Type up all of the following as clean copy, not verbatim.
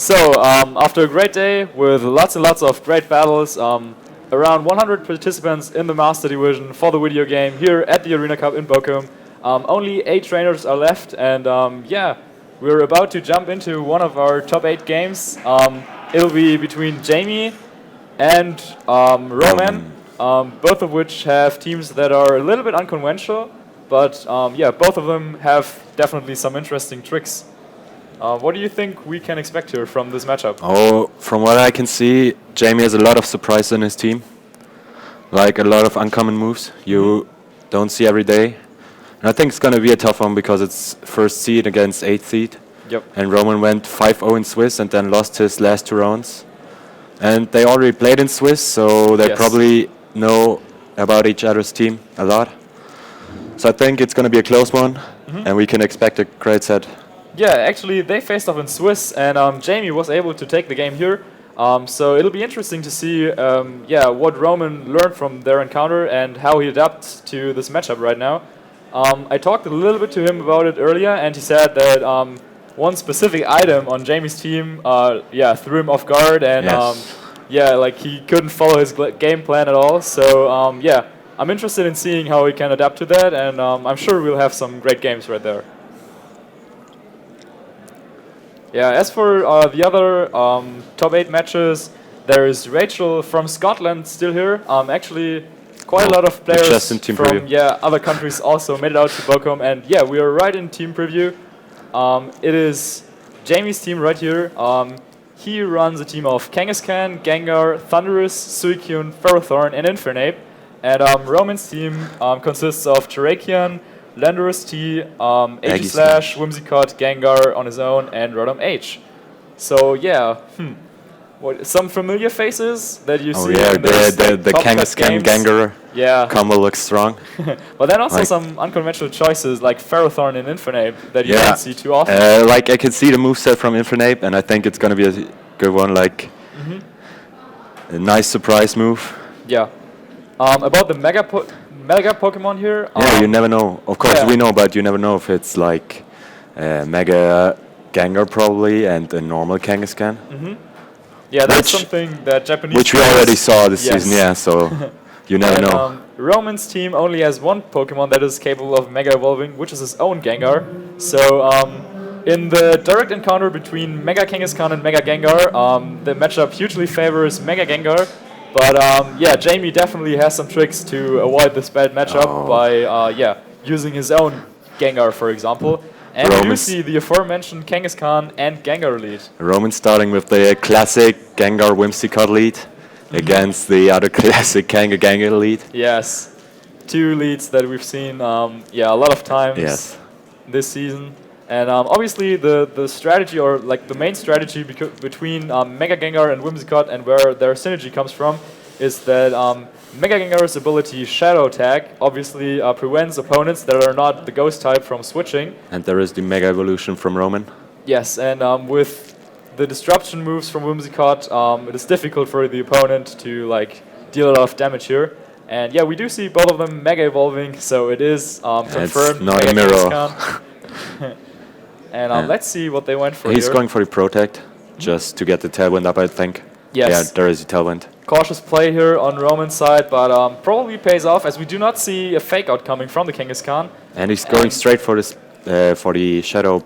After a great day with lots and lots of great battles, around 100 participants in the Master Division for the video game here at the Arena Cup in Bochum. Only 8 trainers are left, and yeah, we're about to jump into one of our top 8 games. It'll be between Jamie and Roman, both of which have teams that are a little bit unconventional, but yeah, both of them have definitely some interesting tricks. What do you think we can expect here from this matchup? Oh, from what I can see, Jamie has a lot of surprise in his team. Like a lot of uncommon moves you don't see every day. And I think it's going to be a tough one because it's first seed against 8th seed. Yep. And Roman went 5-0 in Swiss and then lost his last 2 rounds. And they already played in Swiss, so they probably know about each other's team a lot. So I think it's going to be a close one, and we can expect a great set. Yeah, actually they faced off in Swiss, and Jamie was able to take the game here. So it'll be interesting to see yeah, what Roman learned from their encounter and how he adapts to this matchup right now. I talked a little bit to him about it earlier, and he said that one specific item on Jamie's team yeah, threw him off guard, and yeah, like he couldn't follow his game plan at all. So yeah, I'm interested in seeing how he can adapt to that, and I'm sure we'll have some great games right there. Yeah, as for the other top 8 matches, there is Rachel from Scotland still here. Actually, quite a lot of players from other countries also made it out to Bochum, and yeah, we are right in team preview. It is Jamie's team right here. He runs a team of Kangaskhan, Gengar, Thunderous, Suicune, Ferrothorn, and Infernape. And Roman's team consists of Terrakion, Landorus T, Aegislash, Whimsicott, Gengar on his own, and Rotom H. So yeah, some familiar faces that you see in the Kangaskhan Gengar combo looks strong. But then also some unconventional choices like Ferrothorn and Infernape that you don't see too often. Like I can see the moveset from Infernape, and I think it's going to be a good one, like a nice surprise move. Yeah. About the Mega Pokemon here. Yeah, you never know. Of course we know, but you never know if it's like Mega Gengar probably and a normal Kangaskhan. Yeah, that's something that Japanese which we already saw this season, yeah, so you never know. Roman's team only has one Pokemon that is capable of Mega Evolving, which is his own Gengar. So in the direct encounter between Mega Kangaskhan and Mega Gengar, the matchup hugely favors Mega Gengar. But yeah, Jamie definitely has some tricks to avoid this bad matchup by yeah, using his own Gengar, for example. And we do see the aforementioned Kangaskhan and Gengar lead. Roman starting with the classic Gengar Whimsicott lead against the other classic Gengar lead. Yes, 2 leads that we've seen yeah, a lot of times this season. And obviously the strategy, or like the main strategy between Mega Gengar and Whimsicott and where their synergy comes from, is that Mega Gengar's ability Shadow Attack obviously prevents opponents that are not the Ghost type from switching. And there is the Mega Evolution from Roman. Yes, and with the Disruption moves from Whimsicott, it is difficult for the opponent to like deal a lot of damage here. And yeah, we do see both of them Mega Evolving, so it is confirmed. It's not a mirror. And let's see what they went for. He's going for the Protect, just to get the Tailwind up, I think. Yes. Yeah, there is a Tailwind. Cautious play here on Roman's side, but probably pays off, as we do not see a Fake Out coming from the Kangaskhan. And he's going straight for this for the Shadow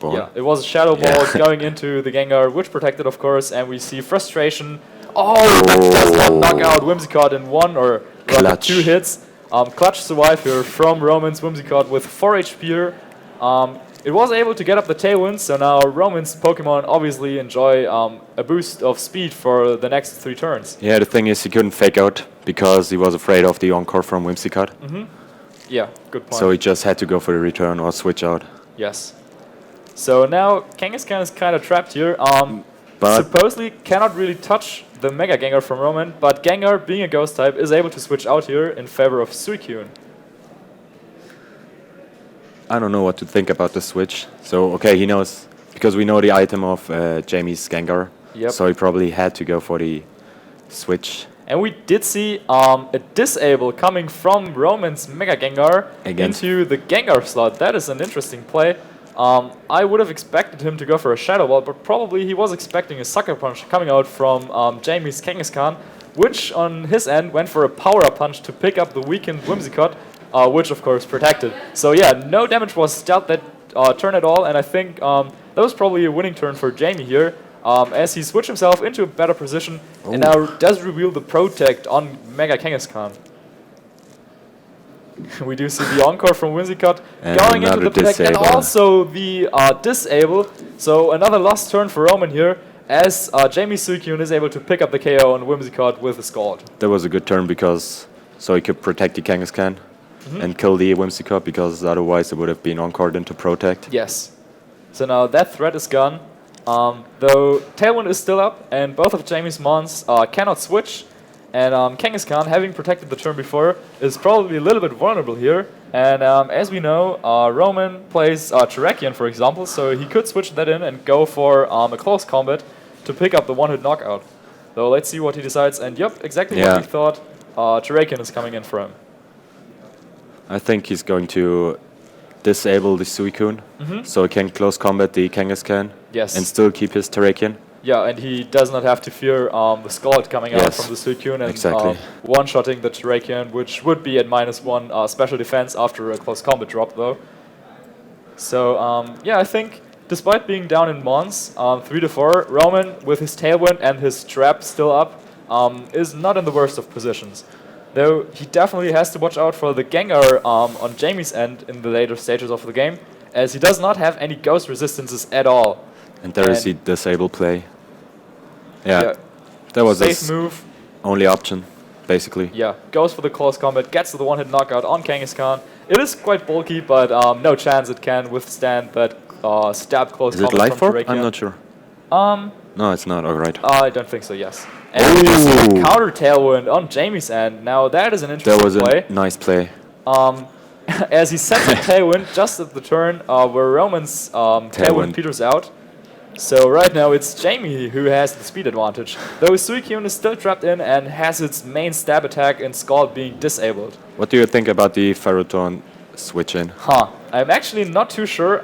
Ball. Yeah, it was a Shadow Ball going into the Gengar, which protected, of course, and we see Frustration. Oh, that does not knock out Whimsicott in 1 or 2 hits. Clutch survive here from Roman's Whimsicott with 4 HP here. It was able to get up the Tailwind, so now Roman's Pokemon obviously enjoy a boost of speed for the next 3 turns. Yeah, the thing is he couldn't Fake Out because he was afraid of the Encore from Whimsicott. Yeah, good point. So he just had to go for the return or switch out. Yes. So now Kangaskhan is kind of trapped here. But supposedly cannot really touch the Mega Gengar from Roman, but Gengar, being a Ghost type, is able to switch out here in favor of Suicune. I don't know what to think about the switch. So, okay, he knows, because we know the item of Jamie's Gengar. Yep. So he probably had to go for the switch. And we did see a disable coming from Roman's Mega Gengar into the Gengar slot. That is an interesting play. I would have expected him to go for a Shadow Ball, but probably he was expecting a Sucker Punch coming out from Jamie's Kangaskhan, which on his end went for a Power Up Punch to pick up the weakened Whimsicott, which of course protected. So yeah, no damage was dealt that turn at all, and I think that was probably a winning turn for Jamie here, as he switched himself into a better position and now does reveal the Protect on Mega Kangaskhan. We do see the Encore from Whimsicott going into the Protect and also the Disable. So another lost turn for Roman here, as Jamie Suicune is able to pick up the KO on Whimsicott with a Scald. That was a good turn because so he could protect the Kangaskhan and kill the Whimsicott, because otherwise it would have been Encored into Protect. Yes. So now that threat is gone. Though Tailwind is still up and both of Jamie's Mons cannot switch. And Kangaskhan, having protected the turn before, is probably a little bit vulnerable here. And as we know, Roman plays Terrakion, for example, so he could switch that in and go for a close combat to pick up the one-hit knockout. So let's see what he decides. And yep, exactly what we thought. Terrakion is coming in for him. I think he's going to disable the Suicune, so he can close combat the Kangaskhan and still keep his Terrakion. Yeah, and he does not have to fear the Scald coming out from the Suicune and one-shotting the Terrakion, which would be at -1 special defense after a close combat drop, though. So, yeah, I think despite being down in Mons, 3-4, Roman, with his Tailwind and his Trap still up, is not in the worst of positions. Though he definitely has to watch out for the Gengar on Jamie's end in the later stages of the game, as he does not have any Ghost resistances at all. And there is the Disable play. Yeah, that was his move. Only option, basically. Yeah, goes for the close combat, gets to the one-hit knockout on Kangaskhan. It is quite bulky, but no chance it can withstand that stab close combat. Is it Life from Orb? I'm not sure. No, it's not. Alright. I don't think so, yes. And we just see a counter Tailwind on Jamie's end. Now that is an interesting play. That was a nice play. As he sets a Tailwind just at the turn where Roman's Tailwind peters out. So right now it's Jamie who has the speed advantage, though Suicune is still trapped in and has its main stab attack and Scald being disabled. What do you think about the Ferrothorn switch in? I'm actually not too sure.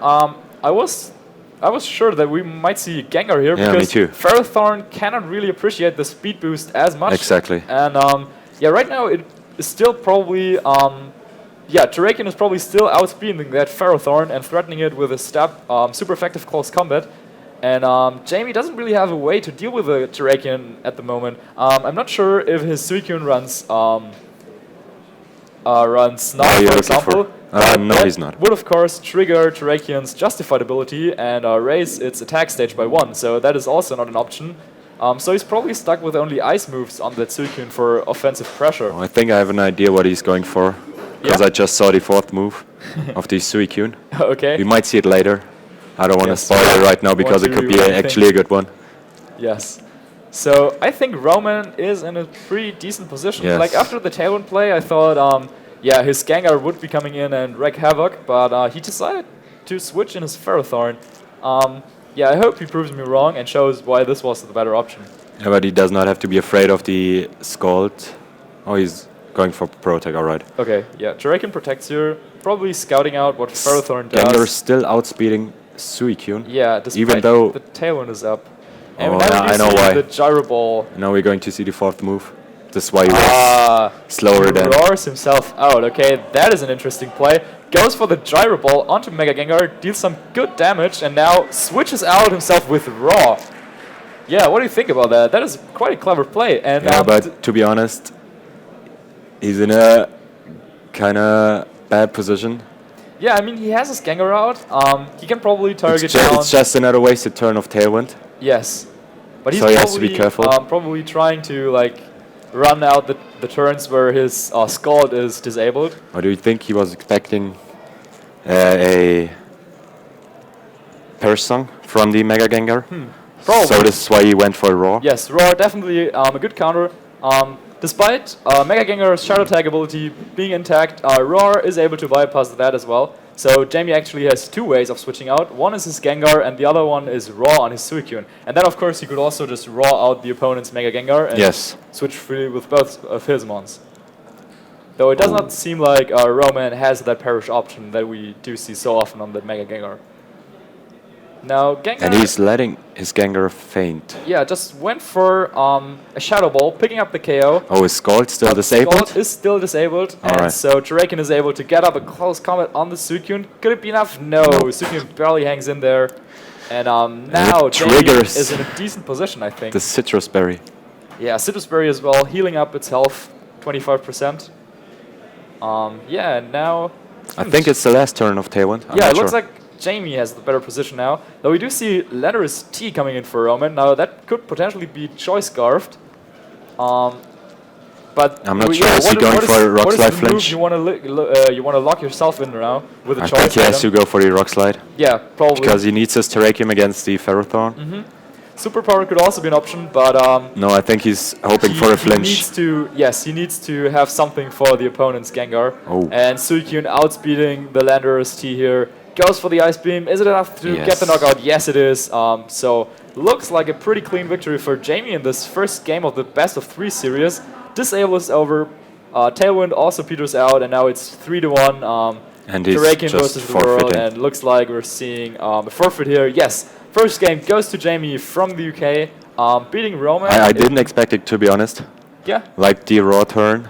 I was sure that we might see Gengar here, because Ferrothorn cannot really appreciate the speed boost as much. Exactly. And yeah, right now it is still probably Terrakion is probably still outspeeding that Ferrothorn and threatening it with a stab, super effective close combat. And Jamie doesn't really have a way to deal with the Terrakion at the moment. I'm not sure if his Suicune runs Snuff, for example. No, he's not. Would of course trigger Terrakion's Justified ability and raise its attack stage by 1, so that is also not an option. So he's probably stuck with only ice moves on that Suicune for offensive pressure. I think I have an idea what he's going for, because I just saw the 4th move of the Suicune. Okay. We might see it later. I don't want to spoil it right now, because it could be actually a good one. Yes. So I think Roman is in a pretty decent position. Like after the Tailwind play, I thought yeah, his Gengar would be coming in and wreak havoc, but he decided to switch in his Ferrothorn. Yeah, I hope he proves me wrong and shows why this was the better option. Yeah, but he does not have to be afraid of the Scald. Oh, he's going for Protect, alright. Okay, yeah, Terrakion protects here, probably scouting out what Ferrothorn does. Gengar is still outspeeding Suicune. Yeah, despite even though the Tailwind is up. And I know why. The Gyro Ball. Now we're going to see the 4th move. That's why he was slower than. Roars himself out. Okay, that is an interesting play. Goes for the Gyro Ball onto Mega Gengar, deals some good damage, and now switches out himself with Raw. Yeah, what do you think about that? That is quite a clever play. And yeah, but to be honest, he's in a kind of bad position. Yeah, I mean, he has his Gengar out. He can probably target down. It's just another wasted turn of Tailwind. Yes. But he's so he has to be careful. Probably trying to, like, run out the turns where his Scald is disabled. Or do you think he was expecting a Perish Song from the Mega Gengar? Probably. So this is why he went for Raw? Yes, Raw definitely a good counter. Despite Mega Gengar's Shadow Tag ability being intact, Roar is able to bypass that as well. So Jamie actually has 2 ways of switching out. One is his Gengar and the other one is Raw on his Suicune. And then of course he could also just Raw out the opponent's Mega Gengar and switch freely with both of his mons. Though it does not seem like Roman has that Perish option that we do see so often on that Mega Gengar. Now Gengar... And he's letting his Gengar faint. Yeah, just went for a Shadow Ball, picking up the KO. Oh, is Scald still disabled? Scald is still disabled, and so Terrakion is able to get up a close combat on the Suicune. Could it be enough? No, Suicune barely hangs in there. And now Jamie is in a decent position, I think. The Citrus Berry. Yeah, Citrus Berry as well, healing up its health, 25%. Yeah, and now... I think it's the last turn of Tailwind. Yeah, it looks like Jamie has the better position now. Though we do see Landorus T coming in for Roman. Now that could potentially be Choice Scarfed. But I'm not sure. Is he going for a Rock Slide flinch? You want to lock yourself in now with a Choice. I think he has to go for the Rock Slide. Yeah, probably. Because he needs his Terrakion against the Ferrothorn. Superpower could also be an option, but no, I think he's hoping for a flinch. He needs to have something for the opponent's Gengar. Oh. And Suicune outspeeding the Landorus T here. Goes for the Ice Beam. Is it enough to get the knockout? Yes, it is. So looks like a pretty clean victory for Jamie in this first game of the best of 3 series. Disable is over. Tailwind also peters out, and now it's 3-1. And he's Terrakion just versus the world, and looks like we're seeing a forfeit here. Yes, first game goes to Jamie from the UK, beating Roman. I didn't expect it, to be honest. Yeah. Like the raw turn.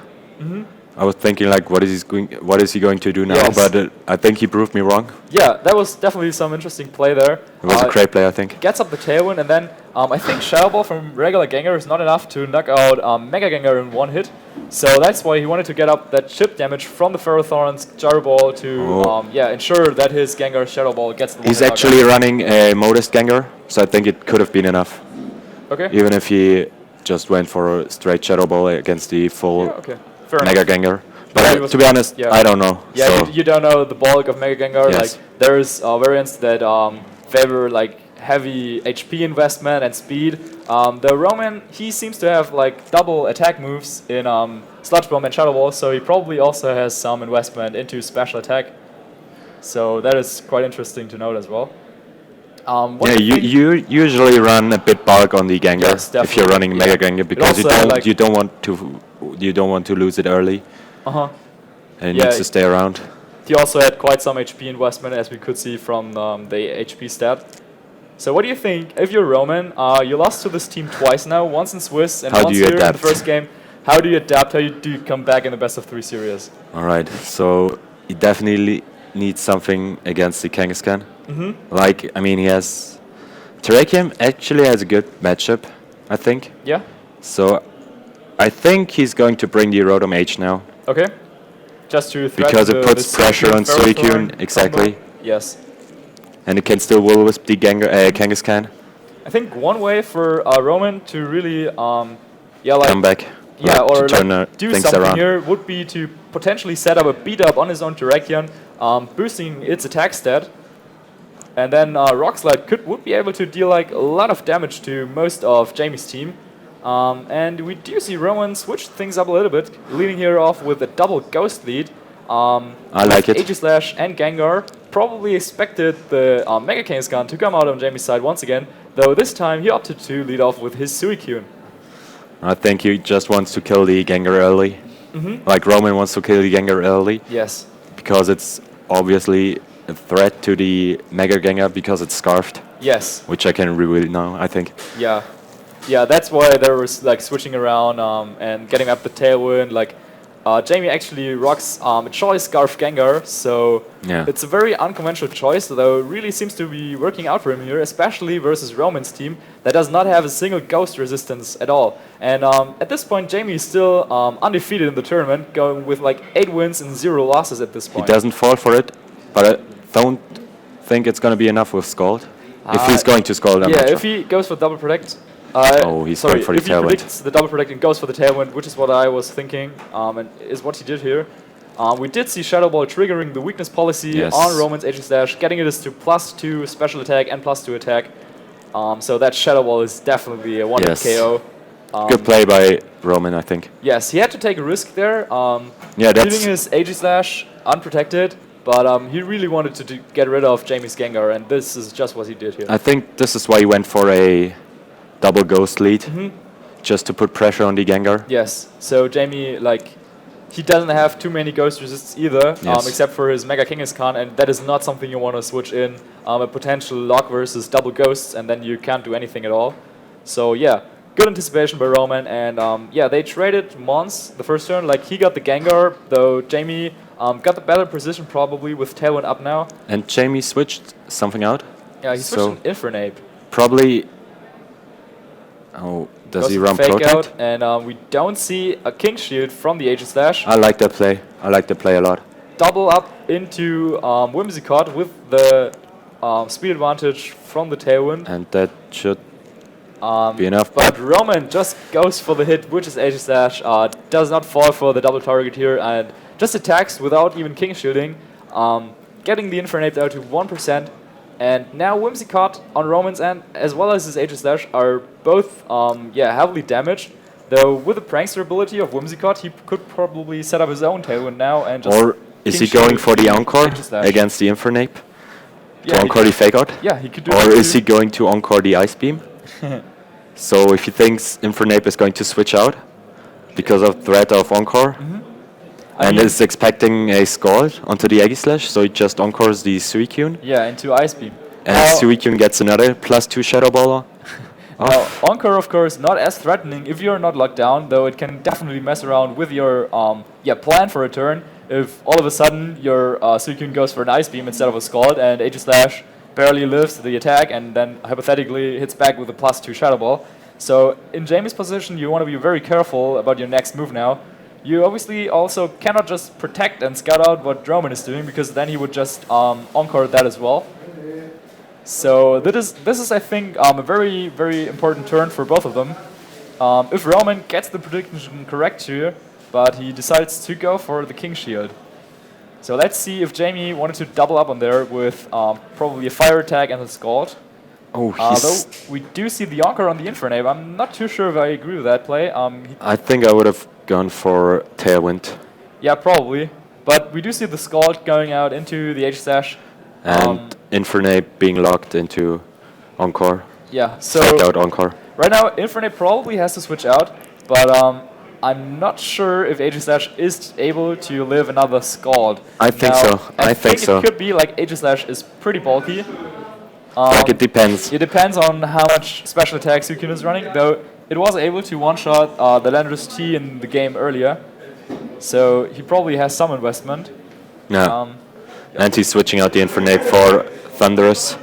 I was thinking like, what is he going to do now? Yes. But I think he proved me wrong. Yeah, that was definitely some interesting play there. It was a great play, I think. Gets up the Tailwind, and then I think Shadow Ball from regular Gengar is not enough to knock out Mega Gengar in 1 hit. So that's why he wanted to get up that chip damage from the Ferrothorn's Gyro Ball to ensure that his Gengar Shadow Ball gets the 1 hit. He's actually running a modest Gengar, so I think it could have been enough. Okay. Even if he just went for a straight Shadow Ball against the full Mega Gengar. But to be honest, I don't know. Yeah, so you don't know the bulk of Mega Gengar. Yes. Like there's variants that favor like heavy HP investment and speed. The Roman, he seems to have like double attack moves in Sludge Bomb and Shadow Ball, so he probably also has some investment into special attack. So that is quite interesting to note as well. You usually run a bit bulk on the Gengar if you're running Mega Gengar, because you don't want to lose it early. And it needs to stay around. He also had quite some HP investment, as we could see from the HP stat. So what do you think, if you're Roman, you lost to this team twice now, once in Swiss and once here in the first game. How do you adapt? How do you come back in the best of 3 series? Alright, so he definitely needs something against the Kangaskhan. Like, I mean, he has... Terrakion actually has a good matchup, I think. Yeah. So I think he's going to bring the Rotom H now. Okay. Just to threaten because it puts pressure on Suicune, exactly. Combo. Yes. And it can still will-wisp the Kangaskhan. I think one way for Roman to really, come back. Or like do something around here would be to potentially set up a beat-up on his own Terrakion, boosting its attack stat. And then Rock Slide would be able to deal like a lot of damage to most of Jamie's team. And we do see Roman switch things up a little bit, leading here off with a double Ghost lead. I like it. Aegislash and Gengar. Probably expected the Mega Kangaskhan to come out on Jamie's side once again, though this time he opted to lead off with his Suicune. I think he just wants to kill the Gengar early. Like Roman wants to kill the Gengar early. Yes. Because it's obviously a threat to the Mega Gengar because it's scarfed. Yes. Which I can reveal now, I think. Yeah. Yeah, that's why there was like switching around and getting up the Tailwind. Like Jamie actually rocks a Choice Scarf Gengar, so it's a very unconventional choice, though it really seems to be working out for him here, especially versus Roman's team that does not have a single Ghost resistance at all. And at this point, Jamie is still undefeated in the tournament, going with like 8 wins and 0 losses at this point. He doesn't fall for it, but I don't think it's going to be enough with Scald. If he's going to Scald, I'm not sure. If he goes for double protect. He's going for the Tailwind. If he predicts the double protect and goes for the Tailwind, which is what I was thinking, and is what he did here. We did see Shadow Ball triggering the weakness policy on Roman's Aegislash, getting it to +2 special attack and +2 attack. So that Shadow Ball is definitely a 1-hit KO. Good play by Roman, I think. Yes, he had to take a risk there. That's leaving his Aegislash unprotected, but he really wanted to get rid of Jamie's Gengar, and this is just what he did here. I think this is why he went for a double Ghost lead, just to put pressure on the Gengar. Yes, so Jamie, like, he doesn't have too many ghost resists either, except for his Mega Kangaskhan, and that is not something you want to switch in. A potential lock versus double ghosts, and then you can't do anything at all. So yeah, good anticipation by Roman, and yeah, they traded Mons the first turn. Like, he got the Gengar, though Jamie got the better position probably with Tailwind up now. And Jamie switched something out? Yeah, he switched an Infernape. Probably... Oh, does he run Protect? Out, and we don't see a King Shield from the Aegis Slash. I like that play. I like the play a lot. Double up into Whimsicott with the speed advantage from the Tailwind. And that should be enough. But Roman just goes for the hit, which is Aegis Slash. Does not fall for the double target here, and just attacks without even King Shielding. Getting the Infernape down to 1%. And now Whimsicott on Roman's end, as well as his Aegis Slash, are both heavily damaged. Though with the Prankster ability of Whimsicott, he could probably set up his own Tailwind now and just... Or is he going for the Encore against the Infernape? To Encore the Fake Out? Yeah, he could do that. Or is he going to Encore the Ice Beam? So if he thinks Infernape is going to switch out because of threat of Encore, and is expecting a Scald onto the Aegis Slash, so he just Encores the Suicune. Yeah, into Ice Beam. And Suicune gets another +2 Shadow Baller. Now, Encore, of course, not as threatening if you're not locked down, though it can definitely mess around with your plan for a turn. If all of a sudden your Suicune goes for an Ice Beam instead of a Scald, and Aegis Slash barely lives the attack and then hypothetically hits back with a +2 Shadow Ball. So in Jamie's position, you want to be very careful about your next move now. You obviously also cannot just protect and scout out what Roman is doing, because then he would just Encore that as well. So this is I think a very, very important turn for both of them. If Roman gets the prediction correct here, but he decides to go for the King Shield. So let's see if Jamie wanted to double up on there with probably a Fire attack and a Scald. Oh, though we do see the Encore on the Infernape. I'm not too sure if I agree with that play. I think I would have gone for Tailwind. Yeah, probably. But we do see the Scald going out into the Aegis Slash. And Infernape being locked into Encore. Yeah, so Fake out Encore. Right now, Infernape probably has to switch out, but I'm not sure if Aegis Slash is able to live another Scald. I think so. I think so. It could be like Aegis Slash is pretty bulky. Like, it depends. It depends on how much special attack Suicune is running, though it was able to one-shot the Landorus T in the game earlier, so he probably has some investment. Yeah. And he's switching out the Infernape for Thunderous.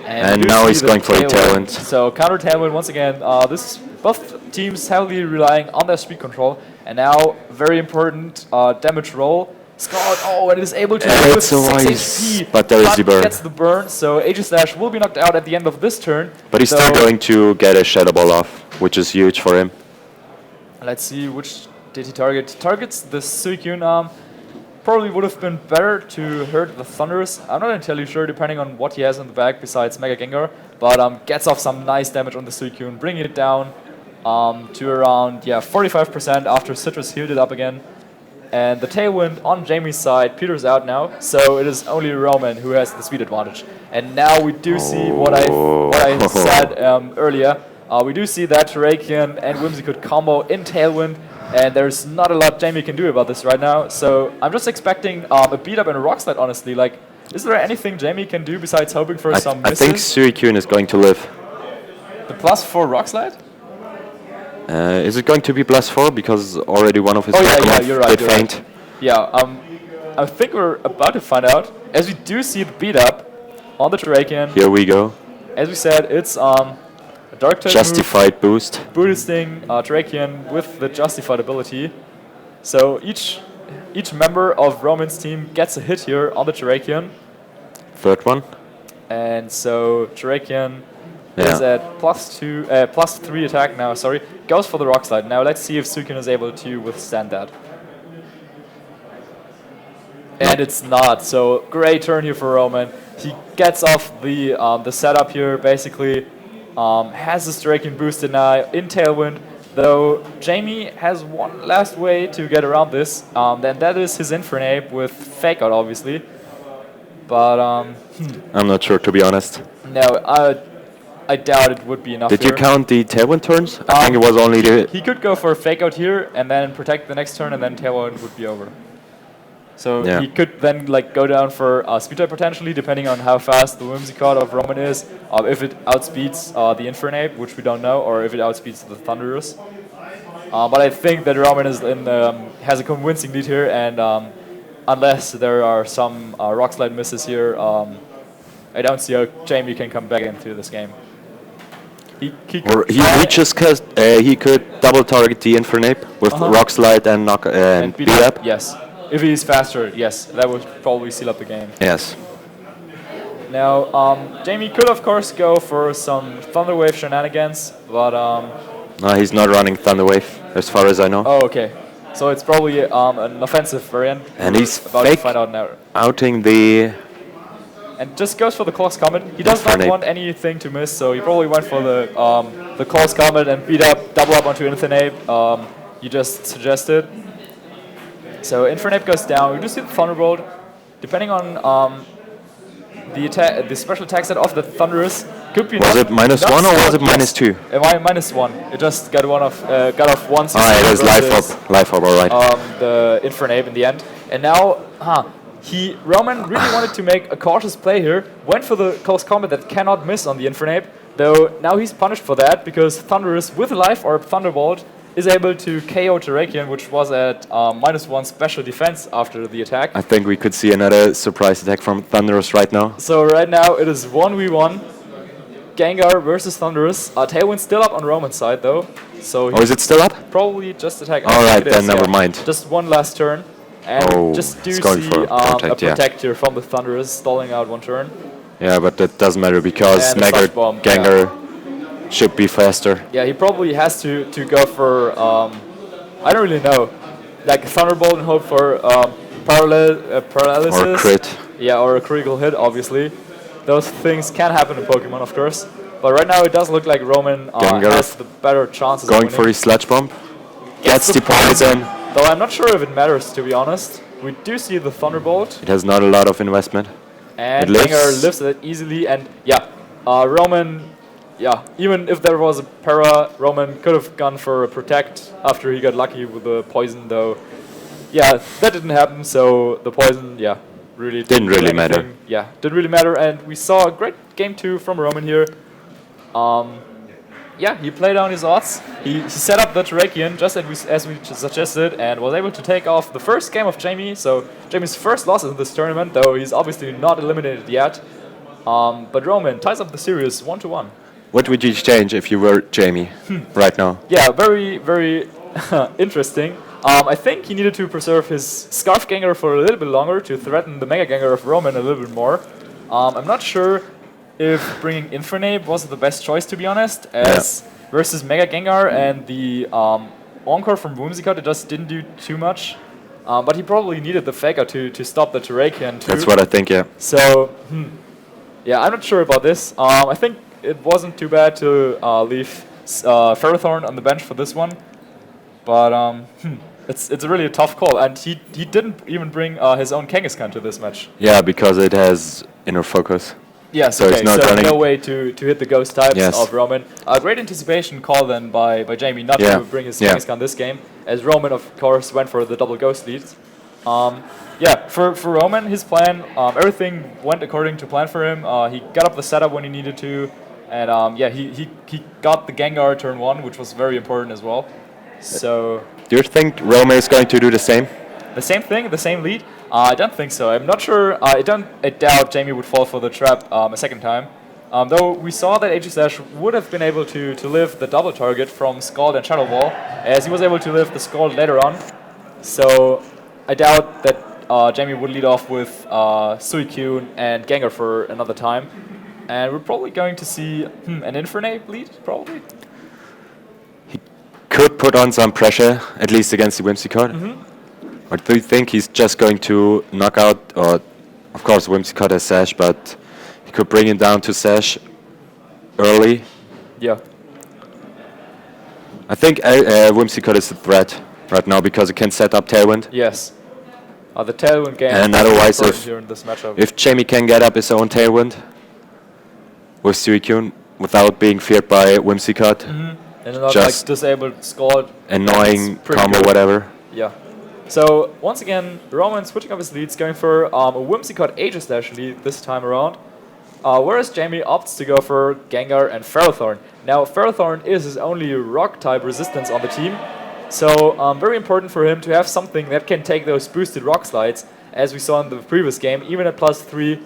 And now he's going for the Tailwind. So counter Tailwind once again. Both teams heavily relying on their speed control, and now very important damage roll. Scald, and it is able to do with 6 HP, but there is the burn. Gets the burn, so Aegis Slash will be knocked out at the end of this turn. But he's still going to get a Shadow Ball off, which is huge for him. Let's see, which did he target? Targets the Suicune. Probably would have been better to hurt the Thunderous. I'm not entirely sure, depending on what he has in the back besides Mega Gengar. But gets off some nice damage on the Suicune, bringing it down to around 45% after Citrus healed it up again. And the Tailwind on Jamie's side peters out now, so it is only Roman who has the speed advantage. And now we do see what I said earlier. We do see that Terrakion and Whimsicott combo in Tailwind, and there's not a lot Jamie can do about this right now. So I'm just expecting a beat up and a Rock Slide, honestly. Like, is there anything Jamie can do besides hoping for some misses? I think Suicune is going to live. The +4 Rock Slide? Is it going to be +4 because already one of his you're right, did faint? Right. Yeah, I think we're about to find out, as we do see the beat up on the Terrakion. Here we go. As we said, it's a Dark type Justified boost. Boosting Terrakion with the Justified ability. So each member of Roman's team gets a hit here on the Terrakion. Third one. And so Terrakion is at +3 attack now, goes for the Rock Slide. Now let's see if Suicune is able to withstand that. And it's not, so great turn here for Roman. He gets off the setup here, basically. Has his Terrakion boosted now in Tailwind, though Jamie has one last way to get around this, and that is his Infernape with Fake Out, obviously. But I'm not sure, to be honest. No, I doubt it would be enough. Did you count the tailwind turns? I think it was only the... He could go for a fake out here and then protect the next turn, and then tailwind would be over. So he could then like go down for speed type potentially, depending on how fast the Whimsicott of Roman is. If it outspeeds the Infernape, which we don't know, or if it outspeeds the Thunderous. But I think that Roman is has a convincing lead here, and unless there are some Rock Slide misses here, I don't see how Jamie can come back into this game. He reaches because he could double target the Infernape with Rock Slide and knock and beat up. Yes, if he's faster, yes, that would probably seal up the game. Yes. Now, Jamie could of course go for some Thunder Wave shenanigans, but no, he's not running Thunder Wave, as far as I know. Oh, okay. So it's probably an offensive variant. And he's about to find out now. Outing the... And just goes for the Close Comet. He does not want anything to miss, so he probably went for the Close Comet and beat up, double up onto Infernape. You just suggested. So Infernape goes down. We do see the Thunderbolt. Depending on the special attack set of the Thunderous, could be. Was it -1 or was it -2? -1. It just got got off one. Ah, it is life up, all right. The Infernape in the end, and now, Roman really wanted to make a cautious play here. Went for the Close Combat that cannot miss on the Infernape, though now he's punished for that because Thunderous with Life Orb Thunderbolt is able to KO Terrakion, which was at -1 special defense after the attack. I think we could see another surprise attack from Thunderous right now. So right now it is 1v1. Gengar versus Thunderous. Tailwind still up on Roman's side though. So is it still up? Probably just attack. Alright, then never mind. Just one last turn. And just do see a protect here from the Thunderous, stalling out one turn. Yeah, but that doesn't matter because Gengar should be faster. Yeah, he probably has to go for, I don't really know, like Thunderbolt and hope for paralysis. Or a crit. Yeah, or a critical hit, obviously. Those things can happen in Pokemon, of course. But right now it does look like Roman has the better chances. Going for his Sludge Bomb. Gets the poison. Though I'm not sure if it matters, to be honest. We do see the Thunderbolt. It has not a lot of investment. And Gengar lives it easily. And Roman, even if there was a para, Roman could have gone for a Protect after he got lucky with the poison, though. Yeah, that didn't happen, so the poison, really didn't really matter. Yeah, didn't really matter, and we saw a great game 2 from Roman here. He played down his odds. He set up the Terrakion just as we suggested and was able to take off the first game of Jamie. So Jamie's first loss in this tournament, though he's obviously not eliminated yet. But Roman ties up the series 1-1. What would you change if you were Jamie right now? Yeah, very, very interesting. I think he needed to preserve his Scarf Gengar for a little bit longer to threaten the Mega Gengar of Roman a little bit more. I'm not sure if bringing Infernape was the best choice, to be honest, as versus Mega Gengar and the Encore from Whimsicott, it just didn't do too much. But he probably needed the Fake Out to stop the Terrakion too. That's what I think, yeah. So, I'm not sure about this. I think it wasn't too bad to leave Ferrothorn on the bench for this one. But it's really a tough call, and he didn't even bring his own Kangaskhan to this match. Yeah, because it has Inner Focus. Yes, so it's not running. No way to hit the Ghost types of Roman. Great anticipation call then by Jamie not to bring his Kangaskhan this game, as Roman of course went for the double Ghost leads. For Roman, his plan, everything went according to plan for him. He got up the setup when he needed to, and he got the Gengar turn 1, which was very important as well. So, do you think Roman is going to do the same? The same thing, the same lead? I don't think so. I'm not sure. I doubt Jamie would fall for the trap a second time. Though we saw that Aegislash would have been able to live the double target from Scald and Shadow Ball, as he was able to live the Scald later on. So I doubt that Jamie would lead off with Suicune and Gengar for another time. And we're probably going to see an Infernape lead, probably. He could put on some pressure, at least against the Whimsicott. Or do you think he's just going to knock out, or of course Whimsicott has Sash, but he could bring him down to Sash early? Yeah. I think Whimsicott is a threat right now because it can set up Tailwind. Yes. The Tailwind game and otherwise here in this matchup. If Jamie can get up his own Tailwind with Suicune, without being feared by Whimsicott. And not like disabled, scored. Annoying combo, whatever. Yeah. So once again, Roman switching up his leads, going for a Whimsicott Aegis lead this time around. Whereas Jamie opts to go for Gengar and Ferrothorn. Now, Ferrothorn is his only rock-type resistance on the team, so very important for him to have something that can take those boosted rock slides, as we saw in the previous game. Even at +3,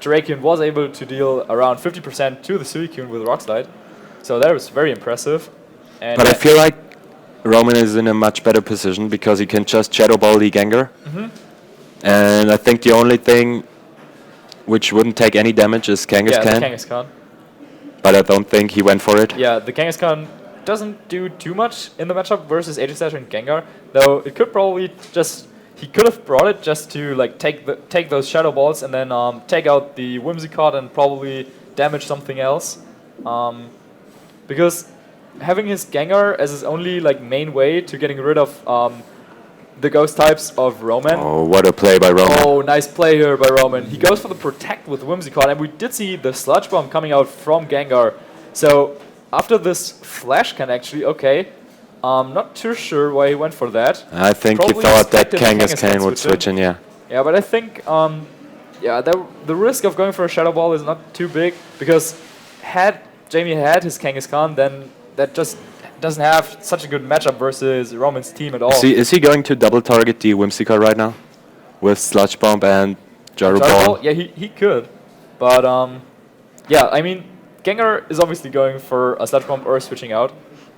Drakion was able to deal around 50% to the Suicune with rock slide, so that was very impressive. And but I feel like Roman is in a much better position because he can just Shadow Ball the Gengar, and I think the only thing which wouldn't take any damage is Kangaskhan. Yeah, the Kangaskhan. But I don't think he went for it. Yeah, the Kangaskhan doesn't do too much in the matchup versus Aegislash and Gengar, though it could probably just... He could have brought it just to like take those Shadow Balls and then take out the Whimsicott and probably damage something else. Because having his Gengar as his only like main way to getting rid of the ghost types of Roman. Oh, what a play by Roman. Oh, nice play here by Roman. He goes for the Protect with Whimsicott, and we did see the Sludge Bomb coming out from Gengar. So, after this Flash Can actually, okay. Not too sure why he went for that. I think he thought that Kangaskhan would switch in, yeah. Yeah, but I think, yeah, the risk of going for a Shadow Ball is not too big, because had Jamie had his Kangaskhan, then that just doesn't have such a good matchup versus Roman's team at all. Is he going to double target the Whimsicott right now? With Sludge Bomb and Gyro Ball? Yeah, he could. But, yeah, I mean, Gengar is obviously going for a Sludge Bomb or switching out.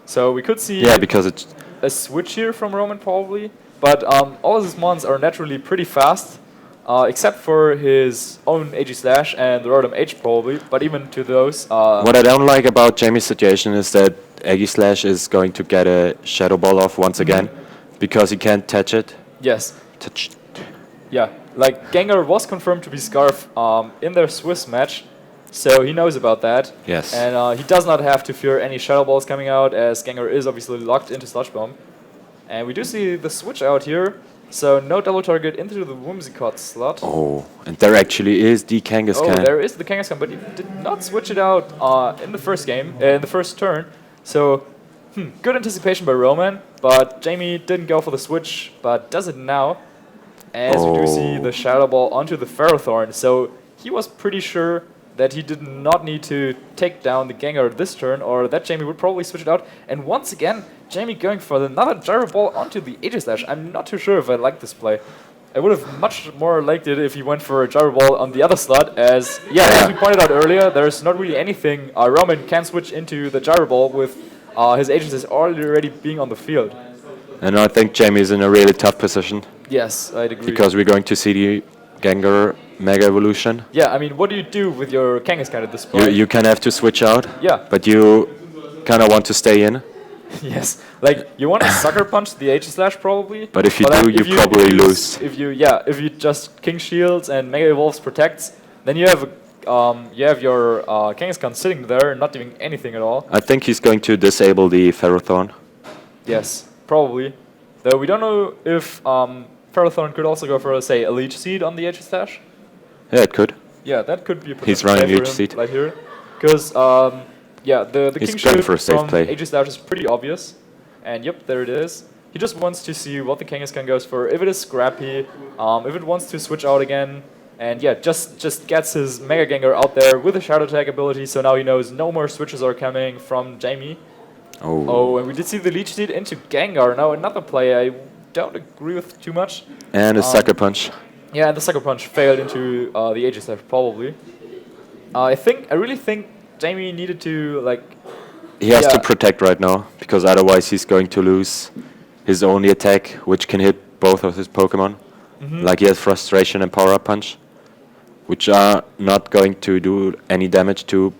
So we could see because it's a switch here from Roman probably. But all of his mons are naturally pretty fast. Except for his own Aegislash and the Rotom H probably. But even to those... what I don't like about Jamie's situation is that Aegislash is going to get a Shadow Ball off once again, because he can't touch it. Yes. Yeah, like Gengar was confirmed to be Scarf in their Swiss match, so he knows about that. Yes. And he does not have to fear any Shadow Balls coming out, as Gengar is obviously locked into Sludge Bomb. And we do see the switch out here, so no double target into the Whimsicott slot. Oh, and there actually is the Kangaskhan. Oh, there is the Kangaskhan, but he did not switch it out in the first game, in the first turn. So, good anticipation by Roman, but Jamie didn't go for the switch, but does it now, as we do see the Shadow Ball onto the Ferrothorn. So, he was pretty sure that he did not need to take down the Gengar this turn, or that Jamie would probably switch it out. And once again, Jamie going for another Gyro Ball onto the Aegislash. I'm not too sure if I like this play. I would have much more liked it if he went for a Gyro Ball on the other slot, as we pointed out earlier, there's not really anything Roman can switch into the Gyro Ball with his Aegislash already being on the field. And I think Jamie is in a really tough position. Yes, I'd agree. Because we're going to see the Gengar Mega Evolution. Yeah, I mean, what do you do with your Kangaskhan at this point? You can have to switch out. Yeah. But you kind of want to stay in. Yes, like you want to Sucker Punch the Aegislash probably. But if you do, you probably lose. If you just King Shields and Mega Evolves Protects, then you have your Kangaskhan sitting there not doing anything at all. I think he's going to disable the Ferrothorn. Yes, probably. Though we don't know if Ferrothorn could also go for, say, a Leech Seed on the Aegislash. Yeah, it could. Yeah, that could be a He's running Leech Seed right here, because yeah, the King Shield from Aegislash is pretty obvious, and yep, there it is. He just wants to see what the Kangaskhan goes for. If it is scrappy, if it wants to switch out again, and yeah, just gets his Mega Gengar out there with a Shadow Tag ability. So now he knows no more switches are coming from Jamie. Oh, and we did see the Leech Seed into Gengar. Now another play I don't agree with too much. And a Sucker Punch. Yeah, and the Sucker Punch failed into the Aegislash probably. I really think Jamie needed to like. He has to protect right now, because otherwise he's going to lose his only attack, which can hit both of his Pokemon. Like he has Frustration and Power Up Punch, which are not going to do any damage to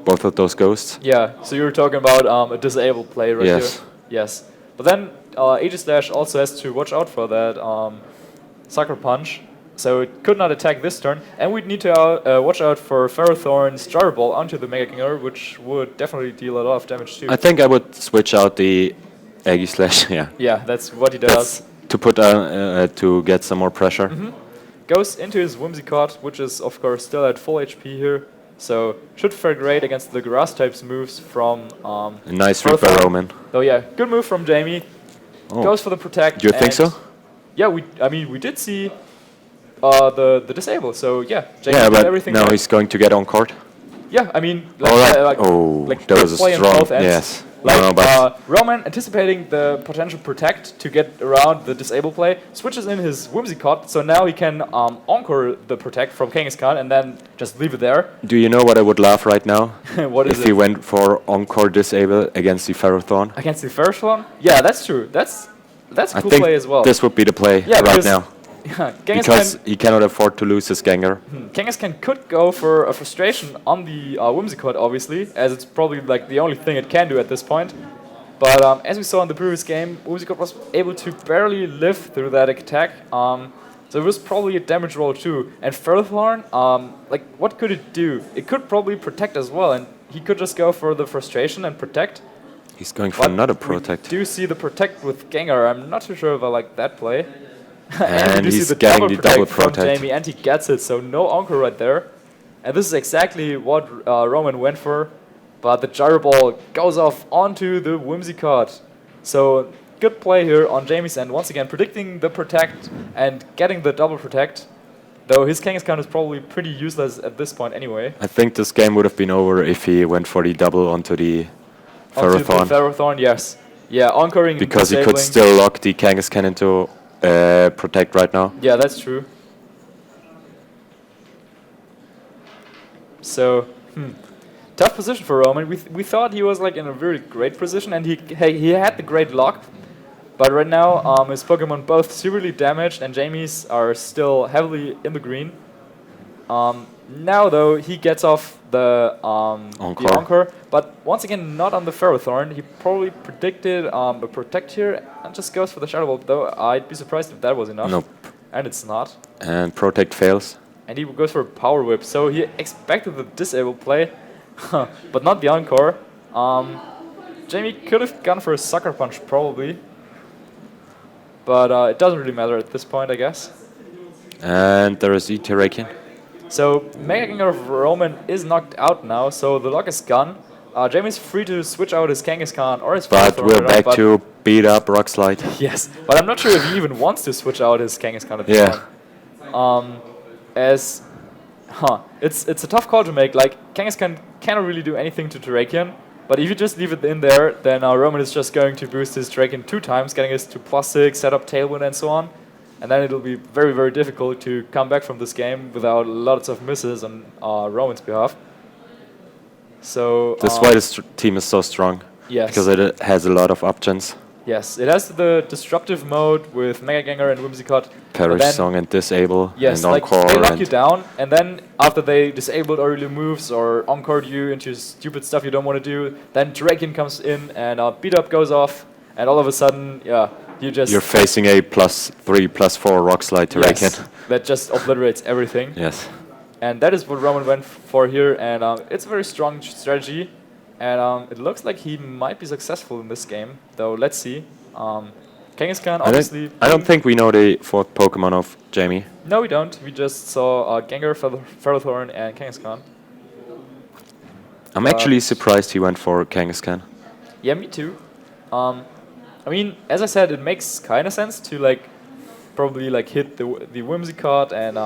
both of those ghosts. Yeah, so you were talking about a disabled play right here. Yes. But then Aegislash also has to watch out for that Sucker Punch, so it could not attack this turn. And we'd need to watch out for Ferrothorn's Gyro Ball onto the Mega Gengar, which would definitely deal a lot of damage too. I think I would switch out the Aegislash, Yeah, that's what he does. To put to get some more pressure. Goes into his Whimsicott, which is of course still at full HP here. So should fare great against the grass types moves from a nice read by Roman. Oh yeah, good move from Jamie. Goes for the protect. Do you think so? Yeah, we did see the disable. So yeah, Jamie did but everything now right. he's going to get on court. Yeah, I mean, that was a strong. Yes. Roman anticipating the potential protect to get around the disable play, switches in his Whimsicott, so now he can encore the protect from Genghis Khan and then just leave it there. Do you know what I would love right now? What is if he went for encore disable against the Ferrothorn? Against the Ferrothorn? Yeah, that's true. That's a cool play as well. I think this would be the play right now. Yeah, because he cannot afford to lose his Gengar. Genghis Khan could go for a frustration on the Whimsicott, obviously, as it's probably like the only thing it can do at this point. But as we saw in the previous game, Whimsicott was able to barely live through that attack. So it was probably a damage roll too. And Ferrothorn, like what could it do? It could probably protect as well, and he could just go for the frustration and protect. He's going for another protect. We do see the protect with Gengar. I'm not too sure if I like that play. And he's getting the double protect from Jamie, and he gets it, so no encore right there. And this is exactly what Roman went for, but the gyro ball goes off onto the Whimsicott. So good play here on Jamie's end, once again predicting the protect and getting the double protect, though his Genghis Khan is probably pretty useless at this point anyway. I think this game would have been over if he went for the double onto the Ferrothorn. Onto the Ferrothorn, yes. Yeah, encoring because he could still lock the Genghis Khan into protect right now. Yeah, that's true. So, tough position for Roman. We thought he was like in a very great position, and he had the great lock. But right now, his Pokemon both severely damaged, and Jamie's are still heavily in the green. Now though, he gets off the encore, but once again not on the Ferrothorn. He probably predicted a protect here and just goes for the Shadow Ball, though I'd be surprised if that was enough. Nope. And it's not. And protect fails. And he goes for a Power Whip, so he expected the disable play, but not the encore. Jamie could have gone for a Sucker Punch probably, but it doesn't really matter at this point, I guess. And there is Terrakion. So Mega Gengar of Roman is knocked out now, so the lock is gone. Jamie's free to switch out his Genghis Khan or his But we're back to beat up Rock Slide. Yes, but I'm not sure if he even wants to switch out his Genghis Khan at this point. It's a tough call to make. Like, Genghis Khan cannot really do anything to Terrakion, but if you just leave it in there, then Roman is just going to boost his Terrakion 2 times, getting us to +6, set up Tailwind and so on. And then it'll be very, very difficult to come back from this game without lots of misses on Roman's behalf. So that's why this team is so strong. Yes. Because it has a lot of options. Yes, it has the disruptive mode with Mega Gengar and Whimsicott. Perish Song and Disable. Yes, and like Encore they lock you down, and then after they disabled early moves or encored you into stupid stuff you don't want to do, then Terrakion comes in and beat up goes off, and all of a sudden, yeah, you're facing a +3, +4 Rock Slide Terrakion. Yes, that just obliterates everything. Yes. And that is what Roman went for here, and it's a very strong strategy, and it looks like he might be successful in this game, though let's see. Genghis Khan, obviously... I don't think we know the 4th Pokemon of Jamie. No, we don't. We just saw Gengar, Ferrothorn, and Genghis Khan. I'm actually surprised he went for Genghis Khan. Yeah, me too. I mean, as I said, it makes kind of sense to like probably like hit the Whimsicott and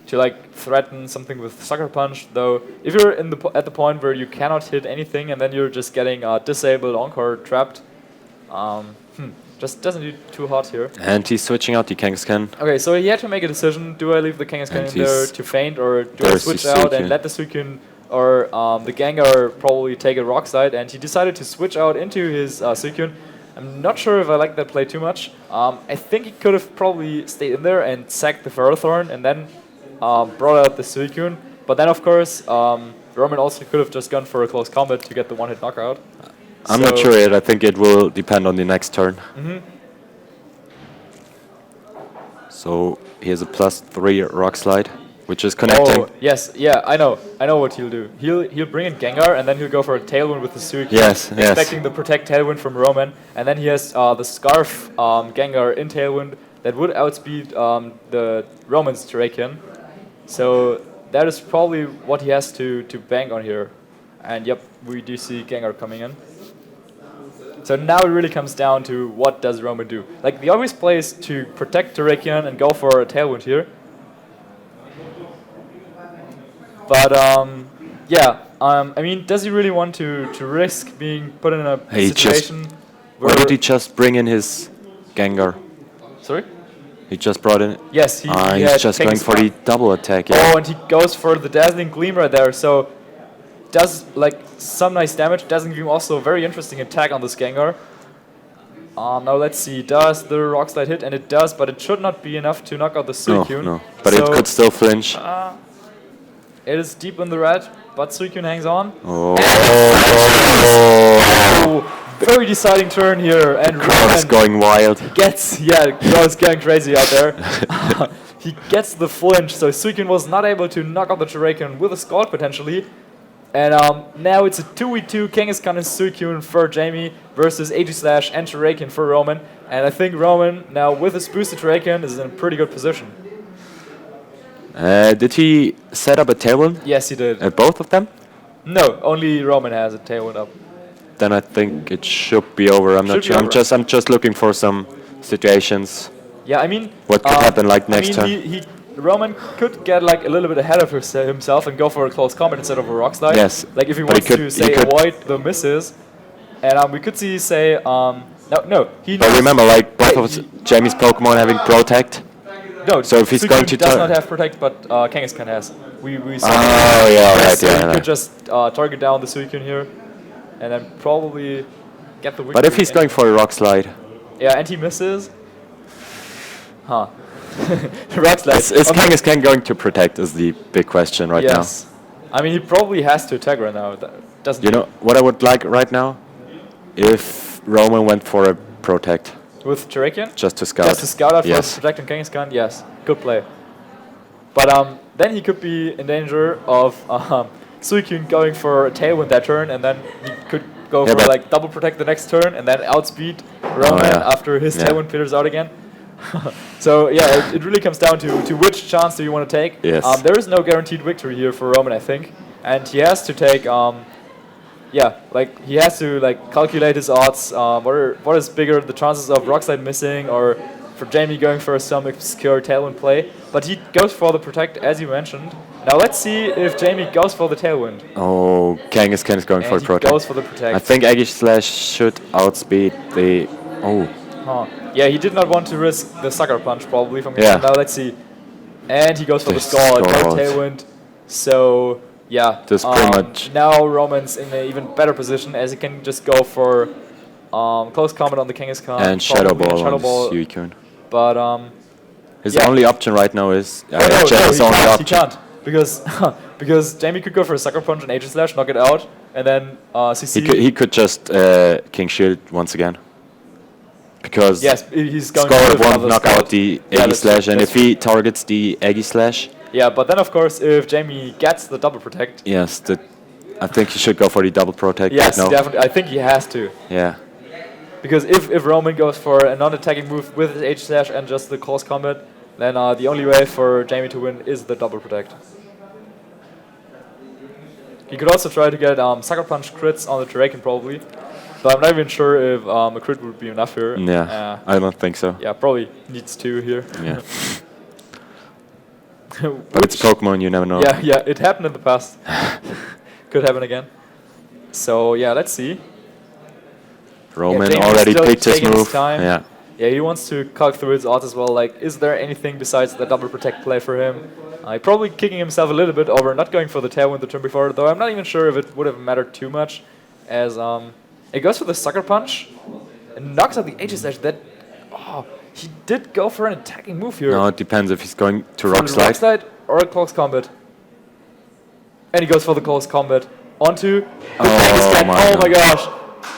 to like threaten something with Sucker Punch. Though, if you're at the point where you cannot hit anything and then you're just getting disabled, encore, trapped, just doesn't do too hot here. And he's switching out the Genghis Khan. Okay, so he had to make a decision: do I leave the Genghis Khan in there to feint, or do I switch out and let the Suicune or the Gengar probably take a Rock Slide? And he decided to switch out into his Suicune. I'm not sure if I like that play too much. I think he could have probably stayed in there and sacked the Ferrothorn and then brought out the Suicune. But then, of course, Roman also could have just gone for a close combat to get the one-hit knockout. I'm not sure yet. I think it will depend on the next turn. So here's a +3 Rock Slide, which is connecting. Oh, yes, yeah, I know what he'll do. He'll bring in Gengar, and then he'll go for a Tailwind with the Suicune, expecting the Protect Tailwind from Roman, and then he has the Scarf Gengar in Tailwind that would outspeed the Roman's Terrakion. So that is probably what he has to bank on here. And yep, we do see Gengar coming in. So now it really comes down to what does Roman do. Like, the obvious play is to protect Terrakion and go for a Tailwind here. But yeah, I mean, does he really want to risk being put in a situation where... Why did he just bring in his Gengar? Sorry? He just brought in... Yes, he's just going for the double attack, yeah. Oh, and he goes for the Dazzling Gleam right there, so... does like some nice damage. Dazzling Gleam also a very interesting attack on this Gengar. Now let's see, does the Rock Slide hit? And it does, but it should not be enough to knock out the Suicune. No, but so it could still flinch. It is deep in the red, but Suicune hangs on. Oh, very deciding turn here, and Roman is going wild. Gets goes going crazy out there. He gets the flinch, so Suicune was not able to knock out the Terrakion with a Scald potentially. And now it's a 2v2 Kangaskhan and Suicune for Jamie versus Aegislash and Terrakion for Roman. And I think Roman, now with his boosted Terrakion, is in a pretty good position. Did he set up a Tailwind? Yes, he did. Both of them? No, only Roman has a Tailwind up. Then I think it should be over. I'm not sure. I'm just looking for some situations. Yeah, I mean... what could happen like next turn? Roman could get like a little bit ahead of himself and go for a close combat instead of a Rock Slide. Yes. Like if he wants to say avoid the misses, and we could see say no. But remember, like both of Jamie's Pokemon having Protect. No. So if he's going to does not have Protect, but Kangaskhan has. We saw. Oh yeah, right. So he could just target down the Suicune here, and then probably get the. But if he's going for a Rock Slide. Yeah, and he misses. Huh. Rock Slide. Is Kangaskhan going to protect is the big question right now. Yes. I mean, he probably has to attack right now. Doesn't you know what I would like right now? If Roman went for a protect. With Terrakion? Just to scout. Just to scout out for protecting Kangaskhan? Yes. Good play. But then he could be in danger of Suicune going for a Tailwind that turn, and then he could go for like double protect the next turn, and then outspeed Roman after his Tailwind peters out again. So yeah, it really comes down to which chance do you want to take. Yes. There is no guaranteed victory here for Roman, I think, and he has to take he has to like calculate his odds. What is bigger, the chances of Rock Slide missing or for Jamie going for some obscure Tailwind play? But he goes for the protect as you mentioned. Now let's see if Jamie goes for the Tailwind. Oh, Kangaskhan is going for the protect. Goes for the protect. I think Aegislash should outspeed the. Oh. Huh. Yeah, he did not want to risk the Sucker Punch probably from him. Now let's see. And he goes for the Scald, no Tailwind. So yeah, just pretty much. Now Roman's in an even better position as he can just go for close combat on the Kangaskhan and Shadow Ball on the Suicune. But his only option right now is he can't because Jamie could go for a Sucker Punch and Aegislash, knock it out, and then CC. He could just King Shield once again. Because he's going Score won't knock out the Aegislash, and if he targets the Aegislash... Yeah, but then of course, if Jamie gets the double protect... Yes, I think he should go for the double protect. Yes, definitely. I think he has to. Yeah. Because if Roman goes for a non-attacking move with his Aegislash and just the close combat, then the only way for Jamie to win is the double protect. He could also try to get Sucker Punch crits on the Terrakion probably. But I'm not even sure if a crit would be enough here. Yeah, I don't think so. Yeah, probably needs 2 here. Yeah. But it's Pokemon, you never know. Yeah, it happened in the past. Could happen again. So yeah, let's see. Roman already picked his move. Yeah, he wants to calc through his odds as well. Like, is there anything besides the double protect play for him? Probably kicking himself a little bit over not going for the Tailwind the turn before, though I'm not even sure if it would have mattered too much, as it goes for the Sucker Punch and knocks out the Aegislash. He did go for an attacking move here. No, it depends if he's going to Rock Slide. Rock Slide or a close combat. And he goes for the close combat onto the Kangaskhan. Oh my gosh.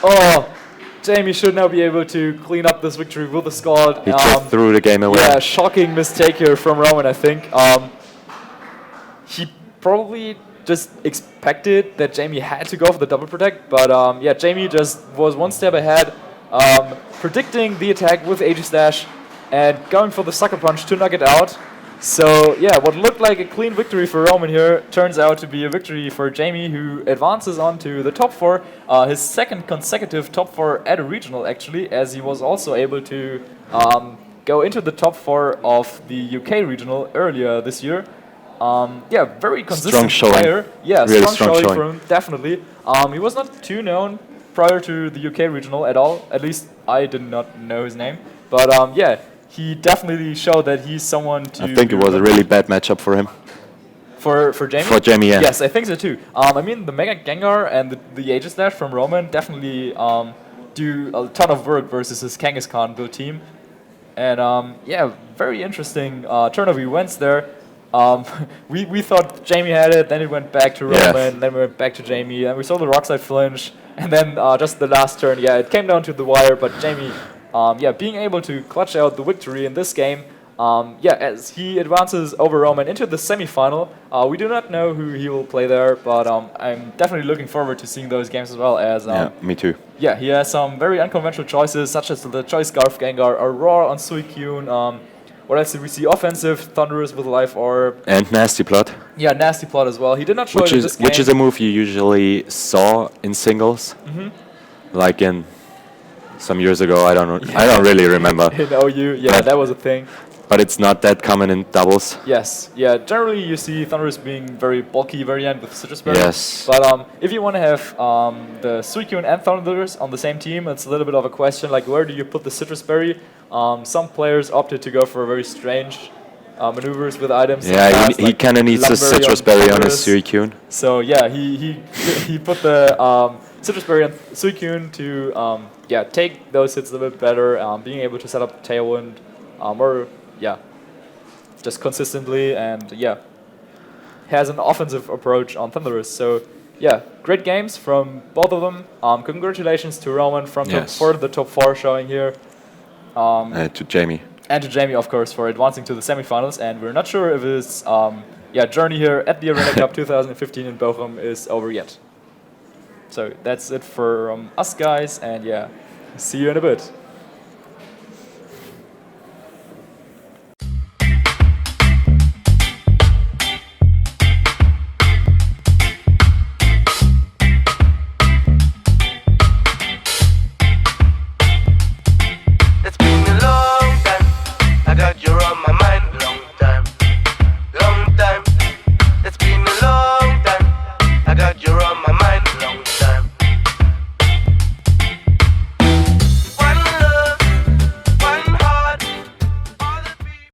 Oh, Jamie should now be able to clean up this victory with a Scald. He just threw the game away. Yeah, shocking mistake here from Roman, I think. He probably just expected that Jamie had to go for the double protect, but yeah, Jamie just was one step ahead, predicting the attack with Aegislash and going for the Sucker Punch to knock it out. So yeah, what looked like a clean victory for Roman here turns out to be a victory for Jamie, who advances on to the top 4, his second consecutive top 4 at a regional actually, as he was also able to go into the top 4 of the UK regional earlier this year. Yeah, very consistent player. Yeah, really strong showing for him, definitely. He was not too known prior to the UK regional at all. At least I did not know his name. But yeah, he definitely showed that he's someone to... I think it was a really bad matchup for him. For Jamie? For Jamie, yeah. Yes, I think so too. I mean, the Mega Gengar and the Aegis Dash from Roman definitely do a ton of work versus his Kangaskhan build team. And yeah, very interesting turn of events there. We thought Jamie had it, then it went back to Roman, then we went back to Jamie, and we saw the Rockside flinch, and then just the last turn, yeah, it came down to the wire, but Jamie, yeah, being able to clutch out the victory in this game, yeah, as he advances over Roman into the semi-final. We do not know who he will play there, but I'm definitely looking forward to seeing those games as well. As yeah, me too. Yeah, he has some very unconventional choices, such as the Choice Scarf Gengar, a Roar on Suicune. What else did we see? Offensive, Thunderous with Life Orb. And Nasty Plot. Yeah, Nasty Plot as well. He did not show it in this game. Which is a move you usually saw in singles. Like in some years ago, I don't know. Yeah. I don't really remember. In OU, yeah, that was a thing. But it's not that common in doubles. Yes, yeah. Generally, you see Thunderous being very bulky variant with Citrus Berry. Yes. But if you want to have the Suicune and Thunderous on the same team, it's a little bit of a question. Like, where do you put the Citrus Berry? Some players opted to go for very strange maneuvers with items. Yeah, he like kind of needs a Citrus Berry on his Suicune. So yeah, he put the Citrus Berry on Suicune to yeah, take those hits a little bit better, being able to set up Tailwind or yeah, just consistently, and yeah, has an offensive approach on Thunderous. So yeah, great games from both of them. Congratulations to Roman from top 4 to the top 4 showing here. To Jamie. And to Jamie, of course, for advancing to the semifinals. And we're not sure if his yeah, journey here at the Arena Cup 2015 in Bochum is over yet. So that's it for us, guys, and yeah, see you in a bit.